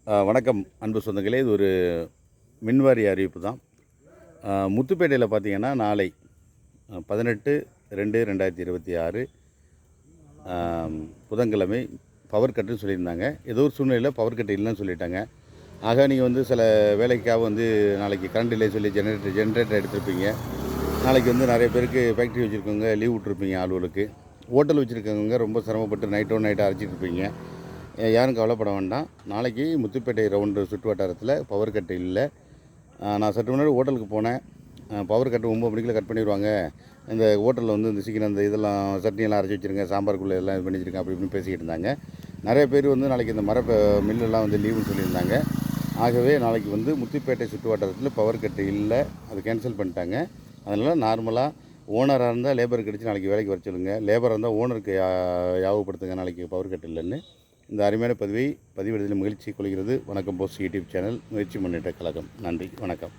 வணக்கம் அன்பு சொந்தங்களே. இது ஒரு மின்வாரிய அறிவிப்பு தான். முத்துப்பேட்டையில் பார்த்தீங்கன்னா நாளை 18/2/2026 புதன்கிழமை பவர் கட்டுன்னு சொல்லியிருந்தாங்க. ஏதோ ஒரு சூழ்நிலையில் பவர் கட்டு இல்லைன்னு சொல்லிட்டாங்க. ஆக நீங்கள் வந்து சில வேலைக்காக வந்து நாளைக்கு கரண்ட் இல்லை சொல்லி ஜென்ரேட்டர் எடுத்திருப்பீங்க. நாளைக்கு வந்து நிறைய பேருக்கு ஃபேக்ட்ரி வச்சுருக்கவங்க லீவ் விட்ருப்பீங்க. ஆளுகளுக்கு ஹோட்டல் வச்சுருக்கவங்க ரொம்ப சிரமப்பட்டு நைட்டை அரைச்சிட்டு இருப்பீங்க. யாரும் கவலைப்பட வேண்டாம். நாளைக்கு முத்துப்பேட்டை ரவுண்டு சுற்று வட்டாரத்தில் பவர் கட்டு இல்லை. நான் சற்று முன்னாடி ஹோட்டலுக்கு போனேன். பவர் கட்டு 9 மணிக்குள்ள கட் பண்ணிடுவாங்க. இந்த ஹோட்டலில் வந்து இந்த சீக்கிரம் இந்த இதெல்லாம் சட்னியெல்லாம் அரைச்சி வச்சுருங்க, சாம்பாருக்குள்ளே எல்லாம் இது பண்ணி வச்சுருக்கேன் அப்படி இப்படின்னு பேசிக்கிட்டு இருந்தாங்க. நிறைய பேர் வந்து நாளைக்கு இந்த மில்லெல்லாம் வந்து லீவுன்னு சொல்லியிருந்தாங்க. ஆகவே நாளைக்கு வந்து முத்துப்பேட்டை சுற்று வட்டாரத்தில் பவர் கட்டு இல்லை, அது கேன்சல் பண்ணிட்டாங்க. அதனால் நார்மலாக ஓனராக இருந்தால் லேபர் கிடச்சி நாளைக்கு வேலைக்கு வர சொல்லுங்கள். லேபராக இருந்தால் ஓனருக்கு யாவப்படுத்துங்க நாளைக்கு பவர் கட்டு இல்லைன்னு. இந்த அருமையான பதிவை பதிவிடுவதில் மகிழ்ச்சி கொள்கிறது. வணக்கம் போஸ்ட் யூடியூப் சேனல் முயற்சி முன்னேற்ற கழகம். நன்றி, வணக்கம்.